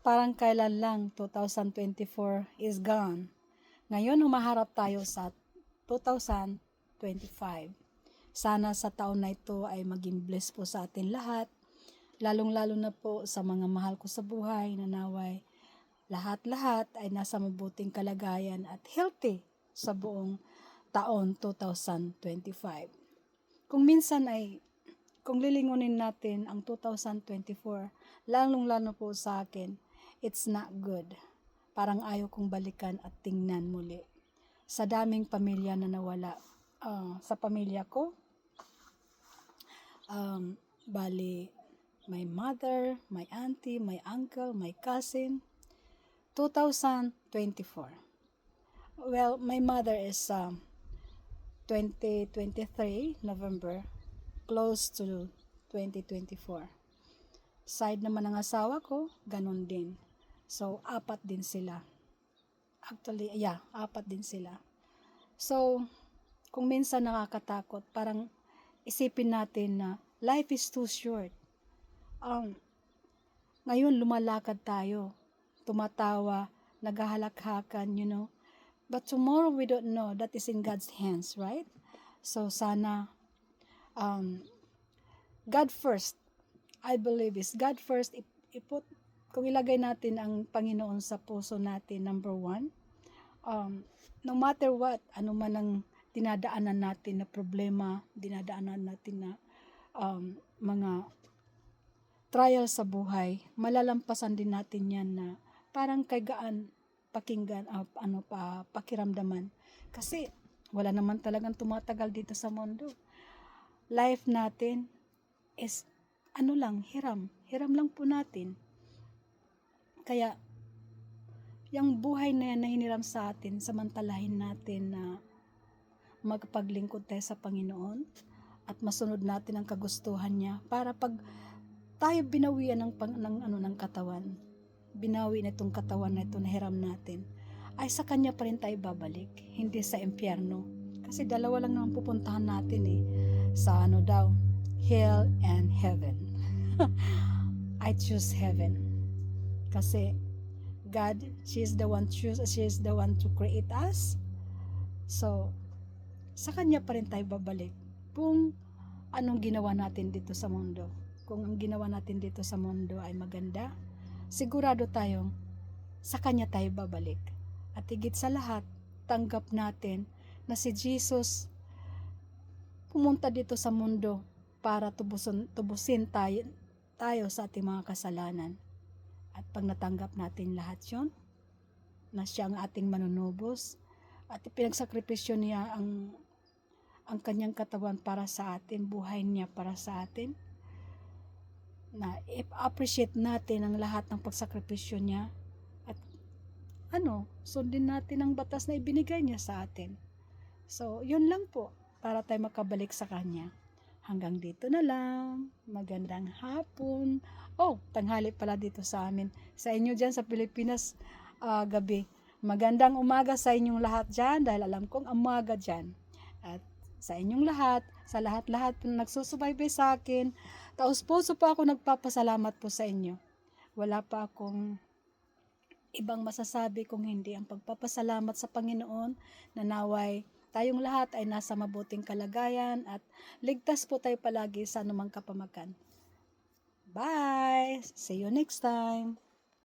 Parang kailan lang 2024 is gone. Ngayon humaharap tayo sa 2025. Sana sa taon na ito ay maging bless po sa atin lahat, lalong-lalo na po sa mga mahal ko sa buhay na naway lahat-lahat ay nasa mabuting kalagayan at healthy sa buong taon 2025. Kung lilingunin natin ang 2024, lalong-lalo po sa akin, it's not good. Parang ayaw kong balikan at tingnan muli. Sa daming pamilya na nawala, sa pamilya ko, bali, my mother, my auntie, my uncle, my cousin, 2024. Well, my mother is 2023, November, close to 2024. Side naman ng asawa ko, ganun din. So, apat din sila. Actually, apat din sila. So, kung minsan nakakatakot, parang isipin natin na life is too short. Ngayon, lumalakad tayo. Tumatawa, naghahalakhakan, But tomorrow, we don't know. That is in God's hands, right? So, sana, God first. I believe is God first. Kung ilagay natin ang Panginoon sa puso natin, number one, no matter what, ano man ang dinadaanan natin na problema, dinadaanan natin na mga trial sa buhay, malalampasan din natin yan na parang kaygaan pakinggan, pakiramdaman. Kasi wala naman talagang tumatagal dito sa mundo. Life natin is hiram. Hiram lang po natin. Kaya, yung buhay na yan na hiniram sa atin, samantalahin natin na magpaglingkod tayo sa Panginoon at masunod natin ang kagustuhan niya para pag tayo binawian ng katawan, binawi na itong katawan na ito na hiram natin, ay sa Kanya pa rin tayo babalik, hindi sa impyerno. Kasi dalawa lang naman pupuntahan natin sa hell and heaven. I choose heaven. Kasi God, she is the one to create us. So, sa Kanya pa rin tayo babalik. Kung anong ginawa natin dito sa mundo. Kung ang ginawa natin dito sa mundo ay maganda, sigurado tayong sa Kanya tayo babalik. At higit sa lahat, tanggap natin na si Jesus pumunta dito sa mundo para tubusin tayo sa ating mga kasalanan. At pag natanggap natin lahat yon, na siya ang ating manunubos, at pinagsakripisyo niya ang kanyang katawan para sa atin, buhay niya para sa atin, na i-appreciate natin ang lahat ng pagsakripisyo niya at sundin natin ang batas na ibinigay niya sa atin. So, yun lang po para tayo makabalik sa Kanya. Hanggang dito na lang. Magandang hapon. Tanghali pala dito sa amin. Sa inyo dyan sa Pilipinas, gabi. Magandang umaga sa inyong lahat dyan dahil alam kong umaga dyan. At sa inyong lahat, sa lahat-lahat na nagsusubaybay sa akin, taos-puso pa ako nagpapasalamat po sa inyo. Wala pa akong ibang masasabi kung hindi ang pagpapasalamat sa Panginoon na naway tayong lahat ay nasa mabuting kalagayan at ligtas po tayo palagi sa anumang kapamakan. Bye! See you next time!